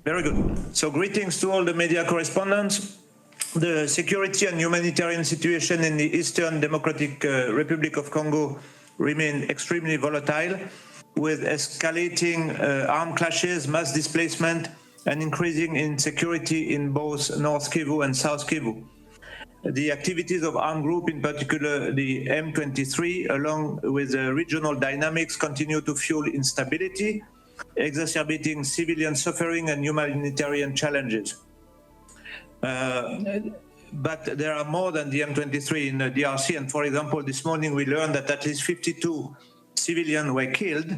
Very good. So greetings to all the media correspondents. The security and humanitarian situation in the Eastern Democratic Republic of Congo remain extremely volatile, with escalating armed clashes, mass displacement, and increasing insecurity in both North Kivu and South Kivu. The activities of armed groups, in particular the M23, along with the regional dynamics, continue to fuel instability, exacerbating civilian suffering and humanitarian challenges. But there are more than the M23 in the DRC, and for example, this morning we learned that at least 52 civilians were killed,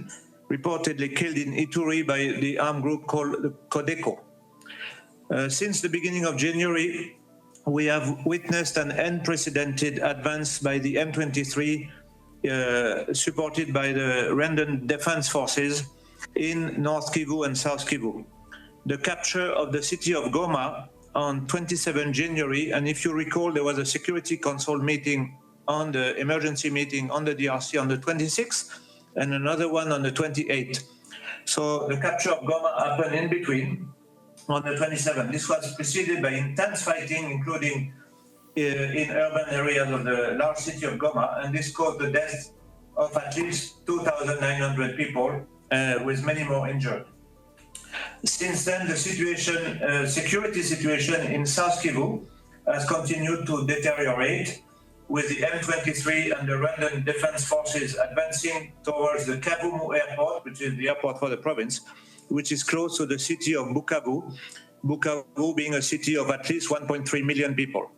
reportedly killed in Ituri by the armed group called Codeco. Since the beginning of January, we have witnessed an unprecedented advance by the M23, supported by the Rwandan Defense Forces in North Kivu and South Kivu. The capture of the city of Goma on 27 January, and if you recall, there was a Security Council meeting on the emergency meeting on the DRC on the 26th, and another one on the 28th. So the capture of Goma happened in between on the 27th. This was preceded by intense fighting, including in urban areas of the large city of Goma, and this caused the death of at least 2,900 people, with many more injured. Since then, the security situation in South Kivu has continued to deteriorate, with the M23 and the Rwandan Defense Forces advancing towards the Kavumu airport, which is the airport for the province, which is close to the city of Bukavu, Bukavu being a city of at least 1.3 million people.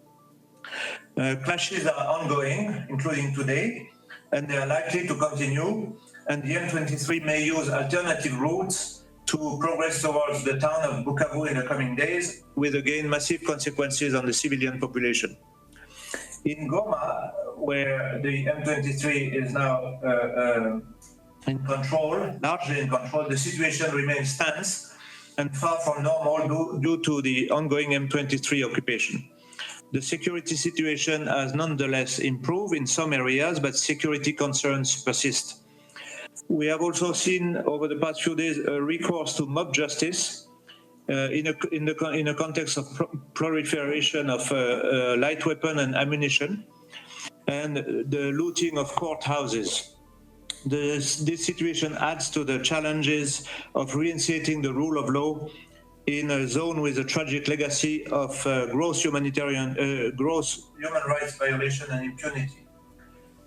Clashes are ongoing, including today, and they are likely to continue, and the M23 may use alternative routes to progress towards the town of Bukavu in the coming days, with again massive consequences on the civilian population. In Goma, where the M23 is now in control, largely in control, the situation remains tense and far from normal due to the ongoing M23 occupation. The security situation has nonetheless improved in some areas, but security concerns persist. We have also seen over the past few days a recourse to mob justice in a context of proliferation of light weapon and ammunition, and the looting of courthouses. This situation adds to the challenges of reinstating the rule of law in a zone with a tragic legacy of gross human rights violation and impunity.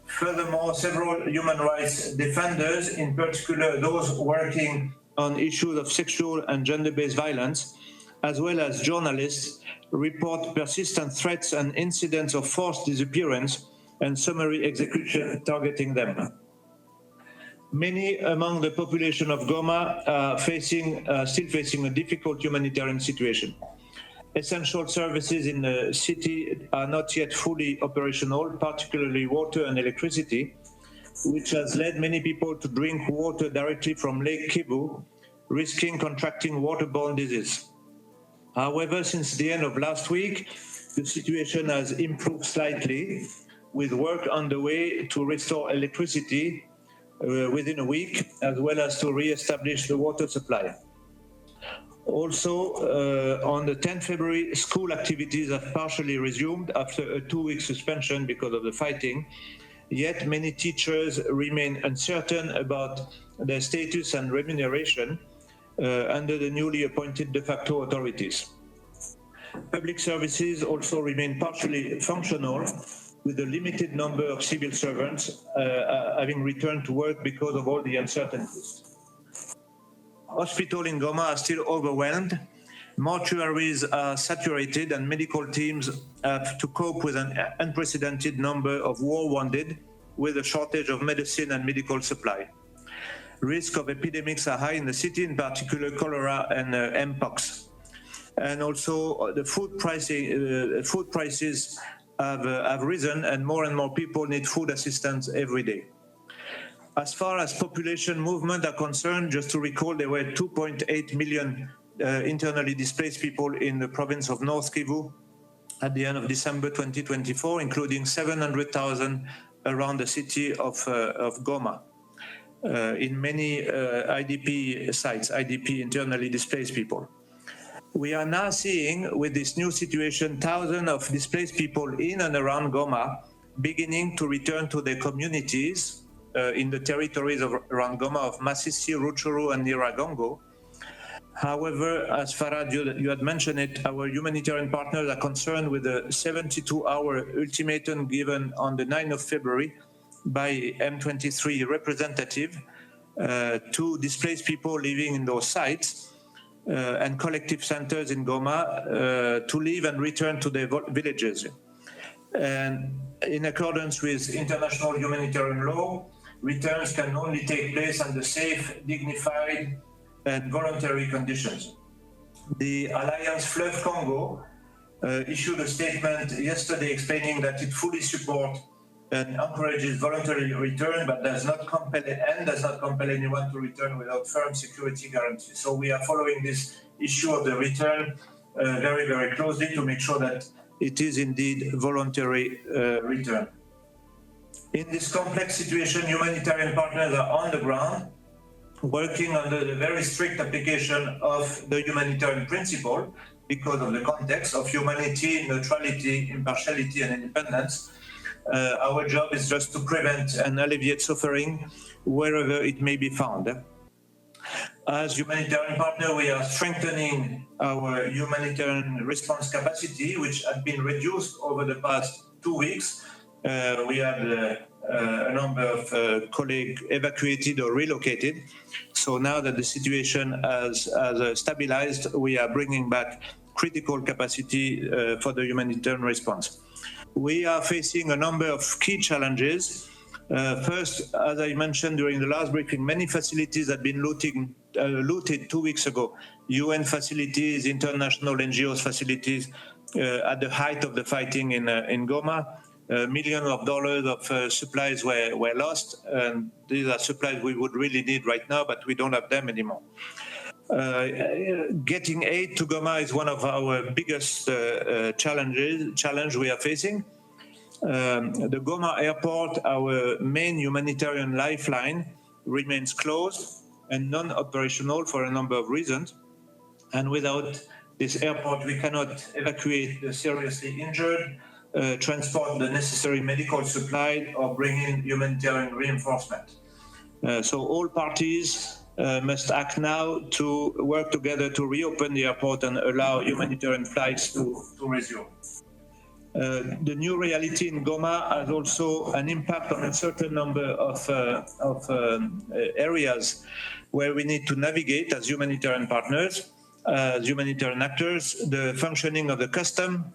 Furthermore, several human rights defenders, in particular those working on issues of sexual and gender-based violence, as well as journalists, report persistent threats and incidents of forced disappearance and summary execution targeting them. Many among the population of Goma are still facing a difficult humanitarian situation. Essential services in the city are not yet fully operational, particularly water and electricity, which has led many people to drink water directly from Lake Kivu, risking contracting waterborne disease. However, since the end of last week, the situation has improved slightly, with work underway to restore electricity within a week, as well as to re-establish the water supply. Also, on the 10th February, school activities have partially resumed after a 2-week suspension because of the fighting, yet many teachers remain uncertain about their status and remuneration under the newly appointed de facto authorities. Public services also remain partially functional, with a limited number of civil servants having returned to work because of all the uncertainties. Hospitals in Goma are still overwhelmed, mortuaries are saturated, and medical teams have to cope with an unprecedented number of war wounded, with a shortage of medicine and medical supply. Risk of epidemics are high in the city, in particular cholera and mpox. And also the food prices have risen, and more people need food assistance every day. As far as population movement are concerned, just to recall, there were 2.8 million internally displaced people in the province of North Kivu at the end of December 2024, including 700,000 around the city of Goma. In many IDP sites, IDP internally displaced people. We are now seeing, with this new situation, thousands of displaced people in and around Goma beginning to return to their communities in the territories around Goma of Masisi, Rutshuru, and Nyiragongo. However, as Farad, you had mentioned it, our humanitarian partners are concerned with the 72-hour ultimatum given on the 9th of February by M23 representative to displaced people living in those sites and collective centers in Goma to leave and return to their villages. And in accordance with international humanitarian law, returns can only take place under safe, dignified, and voluntary conditions. The Alliance Fleuve Congo issued a statement yesterday explaining that it fully supports and encourages voluntary return, but does not compel anyone to return without firm security guarantees. So we are following this issue of the return very, very closely to make sure that it is indeed voluntary return. In this complex situation, humanitarian partners are on the ground, working under the very strict application of the humanitarian principle because of the context of humanity, neutrality, impartiality, and independence. Our job is just to prevent and alleviate suffering wherever it may be found. As humanitarian partner, we are strengthening our humanitarian response capacity, which had been reduced over the past 2 weeks. We had a number of colleagues evacuated or relocated. So now that the situation has stabilized, we are bringing back critical capacity for the humanitarian response. We are facing a number of key challenges. First, as I mentioned during the last briefing, many facilities had been looted 2 weeks ago. UN facilities, international NGOs facilities at the height of the fighting in Goma. Millions of dollars of supplies were lost, and these are supplies we would really need right now, but we don't have them anymore. Getting aid to Goma is one of our biggest challenge we are facing. The Goma airport, our main humanitarian lifeline, remains closed and non-operational for a number of reasons. And without this airport, we cannot evacuate the seriously injured, transport the necessary medical supply, or bring in humanitarian reinforcement. So all parties must act now to work together to reopen the airport and allow humanitarian flights to resume. The new reality in Goma has also an impact on a certain number of areas where we need to navigate as humanitarian partners, as humanitarian actors, the functioning of the custom,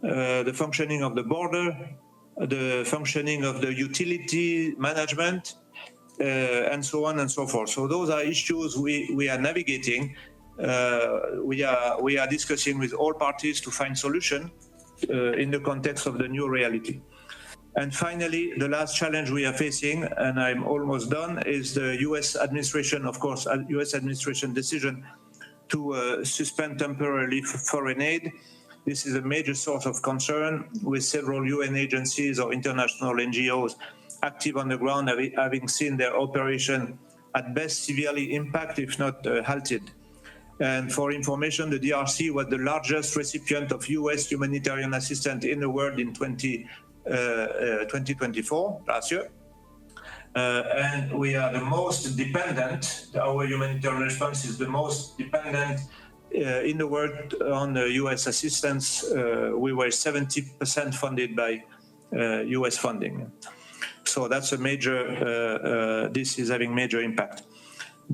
the functioning of the border, the functioning of the utility management, and so on and so forth. So those are issues we are navigating. We are discussing with all parties to find solution in the context of the new reality. And finally, the last challenge we are facing, and I'm almost done, is the U.S. administration, of course, U.S. administration decision to suspend temporarily foreign aid. This is a major source of concern, with several UN agencies or international NGOs active on the ground having seen their operation at best severely impacted, if not halted. And for information, the DRC was the largest recipient of US humanitarian assistance in the world in 2024, last year. And we are the most dependent, our humanitarian response is the most dependent in the world on the US assistance. We were 70% funded by US funding. So that's a major, this is having major impact.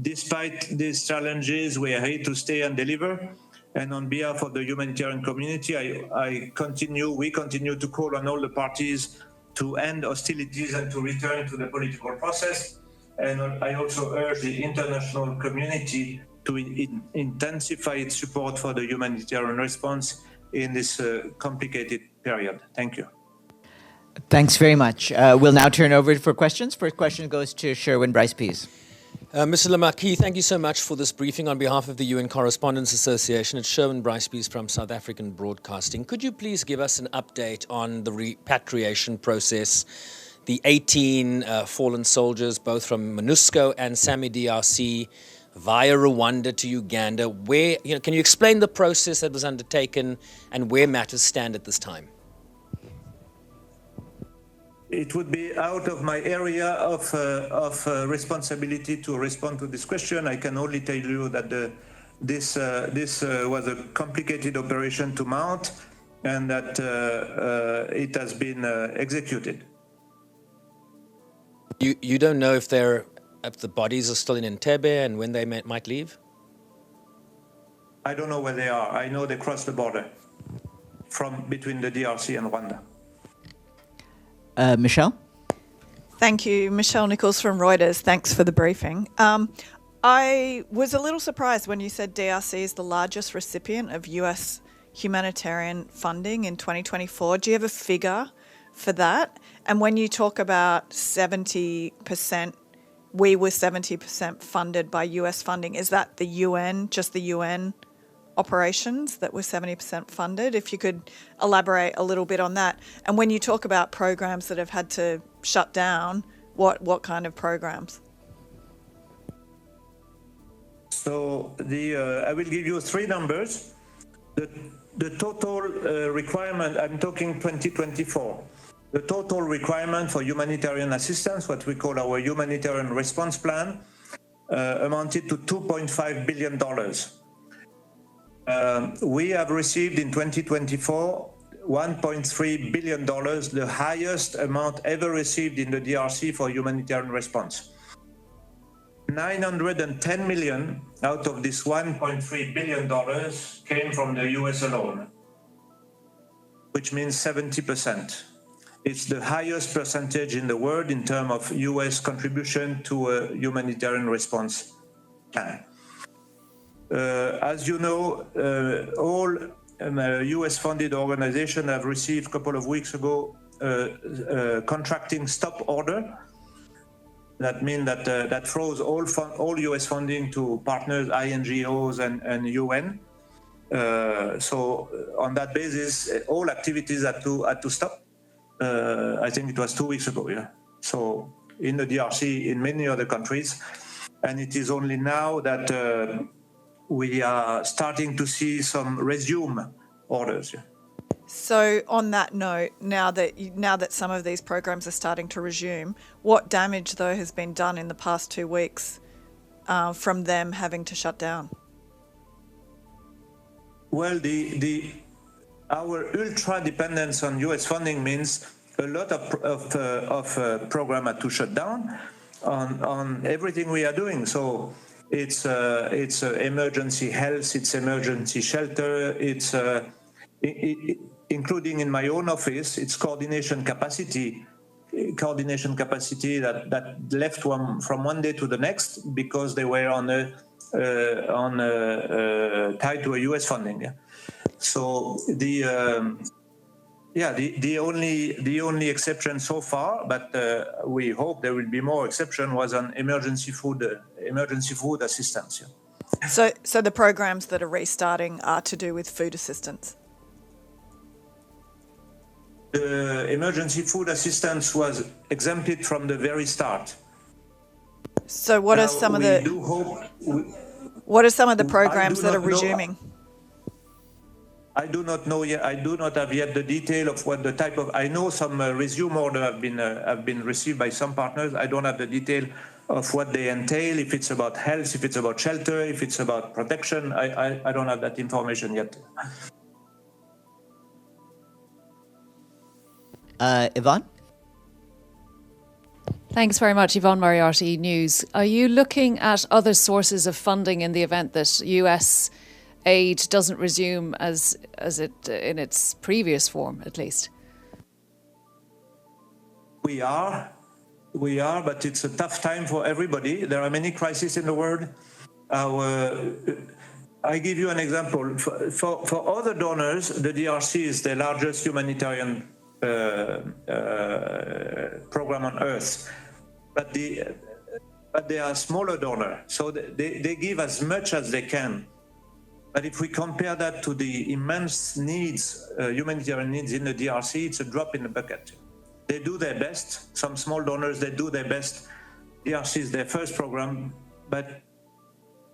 Despite these challenges, we are here to stay and deliver. And on behalf of the humanitarian community, we continue to call on all the parties to end hostilities and to return to the political process. And I also urge the international community to intensify its support for the humanitarian response in this complicated period. Thank you. Thanks very much. We'll now turn over for questions. First question goes to Sherwin Bryce-Pease. Mr. Lemarquis, thank you so much for this briefing on behalf of the UN Correspondents Association. It's Sherwin Bryce-Pease from South African Broadcasting. Could you please give us an update on the repatriation process, the 18 fallen soldiers, both from MONUSCO and SAMI DRC, via Rwanda to Uganda. Where, can you explain the process that was undertaken and where matters stand at this time? It would be out of my area of responsibility to respond to this question. I can only tell you that this was a complicated operation to mount, and that it has been executed. You don't know if the bodies are still in Entebbe and when they might leave? I don't know where they are. I know they crossed the border between the DRC and Rwanda. Michelle? Thank you. Michelle Nichols from Reuters. Thanks for the briefing. I was a little surprised when you said DRC is the largest recipient of US humanitarian funding in 2024. Do you have a figure for that? And when you talk about 70%, we were 70% funded by US funding, is that the UN, just the UN operations that were 70% funded? If you could elaborate a little bit on that. And when you talk about programs that have had to shut down, what kind of programs? So I will give you three numbers. The total requirement, I'm talking 2024, the total requirement for humanitarian assistance, what we call our humanitarian response plan, amounted to $2.5 billion. We have received in 2024 $1.3 billion, the highest amount ever received in the DRC for humanitarian response. 910 million out of this $1.3 billion came from the US alone, which means 70%. It's the highest percentage in the world in terms of US contribution to a humanitarian response plan. As you know, all US-funded organizations have received a couple of weeks ago contracting stop order. That means that froze all US funding to partners, INGOs, and UN. So on that basis, all activities had to stop. I think it was 2 weeks ago. Yeah. So in the DRC, in many other countries, and it is only now that we are starting to see some resume orders. Yeah. So on that note, now that some of these programs are starting to resume, what damage though has been done in the past 2 weeks from them having to shut down? Well, our ultra dependence on US funding means a lot of program had to shut down on everything we are doing. So it's emergency health, it's emergency shelter, it's including in my own office, it's coordination capacity that left from one day to the next because they were tied to a US funding. Yeah. So the only exception so far, but we hope there will be more exception, was on emergency food assistance. Yeah. So the programs that are restarting are to do with food assistance. The emergency food assistance was exempted from the very start. So what are some of the programs that are resuming? I do not know yet. I do not have yet the detail of what the type of. I know some resume order have been received by some partners. I don't have the detail of what they entail. If it's about health, if it's about shelter, if it's about protection, I don't have that information yet. Yvonne? Thanks very much, Yvonne Moriarty, News. Are you looking at other sources of funding in the event that US aid doesn't resume as it in its previous form, at least? We are, but it's a tough time for everybody. There are many crises in the world. I give you an example. For other donors, the DRC is the largest humanitarian program on earth, but they are smaller donor, so they give as much as they can. But if we compare that to the immense needs, humanitarian needs in the DRC, it's a drop in the bucket. They do their best. Some small donors, they do their best. DRC is their first program, but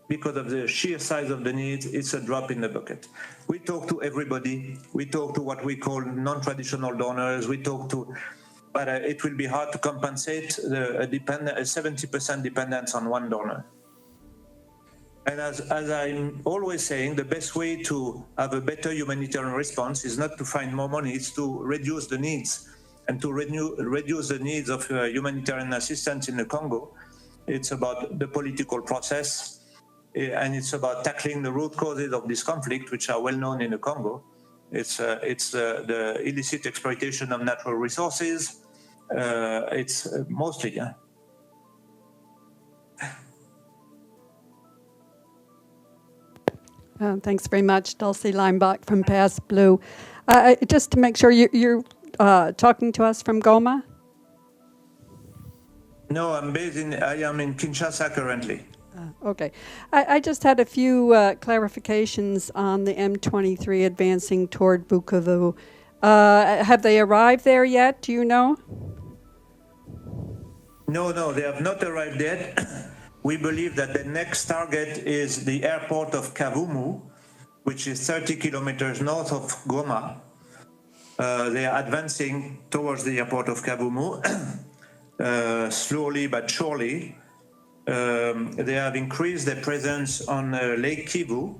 because of the sheer size of the needs, it's a drop in the bucket. We talk to everybody. We talk to what we call non-traditional donors. But it will be hard to compensate a 70% dependence on one donor. And as I'm always saying, the best way to have a better humanitarian response is not to find more money, it's to reduce the needs. And to reduce the needs of humanitarian assistance in the Congo, it's about the political process, and it's about tackling the root causes of this conflict, which are well known in the Congo. It's the illicit exploitation of natural resources. It's mostly, yeah. Thanks very much, Dulcie Leimbach from Pass Blue. Just to make sure, you're talking to us from Goma? No, I am in Kinshasa currently. Okay. I just had a few clarifications on the M23 advancing toward Bukavu. Have they arrived there yet? Do you know? No, they have not arrived yet. We believe that the next target is the airport of Kavumu, which is 30 kilometers north of Goma. They are advancing towards the airport of Kavumu, slowly but surely. They have increased their presence on Lake Kivu,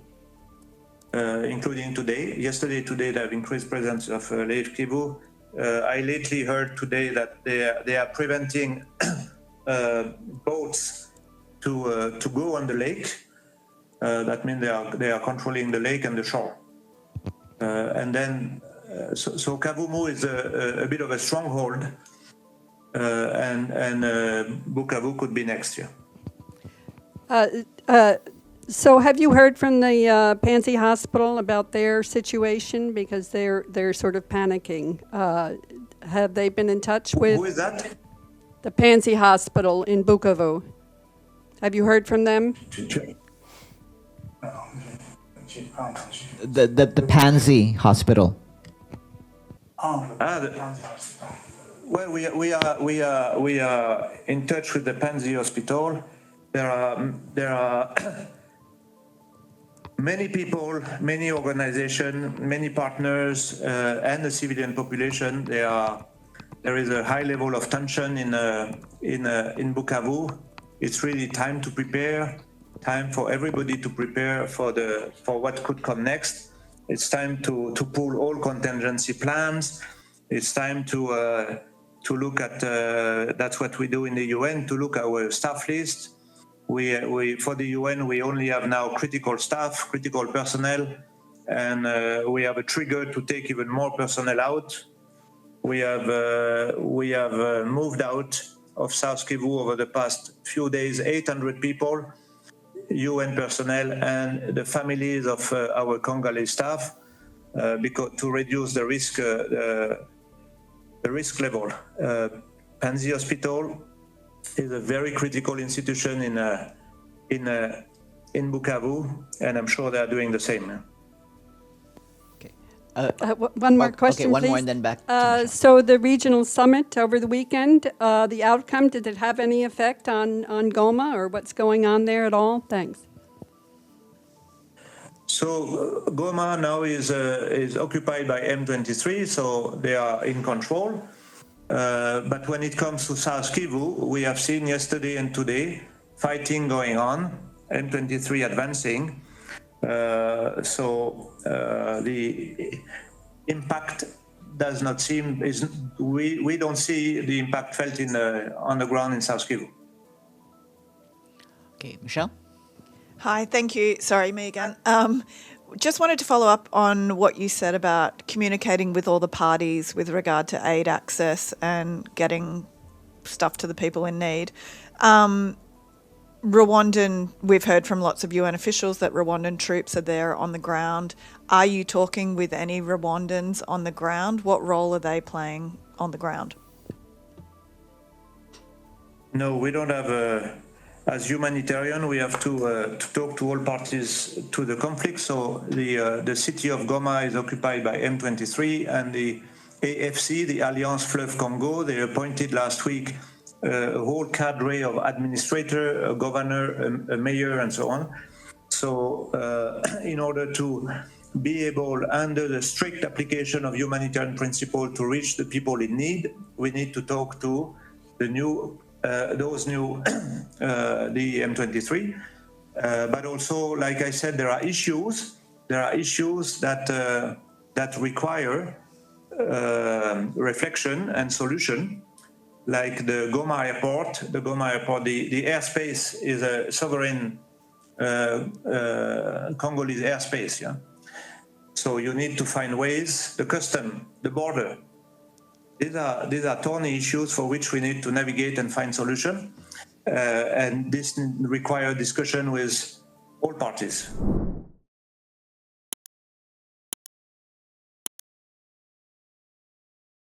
including today. Today, they have increased presence of Lake Kivu. I lately heard today that they are preventing boats to go on the lake. That means they are controlling the lake and the shore. And then, so Kavumu is a bit of a stronghold, and Bukavu could be next year. So have you heard from the Panzi Hospital about their situation? Because they're sort of panicking. Have they been in touch with... Who is that? The Panzi Hospital in Bukavu. Have you heard from them? The Panzi Hospital. Well, we are in touch with the Panzi Hospital. There are many people, many organizations, many partners, and the civilian population. There is a high level of tension in Bukavu. It's really time to prepare, time for everybody to prepare for what could come next. It's time to pull all contingency plans. It's time to look at, that's what we do in the UN, to look at our staff list. We for the UN, we only have now critical staff, critical personnel, and we have a trigger to take even more personnel out. We have moved out of South Kivu over the past few days, 800 people, UN personnel, and the families of our Congolese staff, because to reduce the risk level. Panzi Hospital is a very critical institution in Bukavu, and I'm sure they are doing the same. One more question, one please. more and then back to so the regional summit over the weekend, the outcome, did it have any effect on Goma or what's going on there at all? Thanks. So Goma now is occupied by M23, so they are in control. But when it comes to South Kivu, we have seen yesterday and today fighting going on, M23 advancing. So the impact does not seem, we don't see the impact felt on the ground in South Kivu. Okay, Michelle? Hi, thank you. Sorry, me again. Just wanted to follow up on what you said about communicating with all the parties with regard to aid access and getting stuff to the people in need. Rwandan, we've heard from lots of UN officials that Rwandan troops are there on the ground. Are you talking with any Rwandans on the ground? What role are they playing on the ground? No, we don't have as humanitarian, we have to talk to all parties to the conflict. So the city of Goma is occupied by M23, and the AFC, the Alliance Fleuve Congo, they appointed last week a whole cadre of administrator, a governor, a mayor, and so on. So in order to be able, under the strict application of humanitarian principle, to reach the people in need, we need to talk to the new, the M23. But also, like I said, there are issues that require reflection and solution, like the Goma airport. The airspace is a sovereign Congolese airspace. Yeah. So you need to find ways. The custom, the border. These are thorny issues for which we need to navigate and find solution, and this requires discussion with all parties.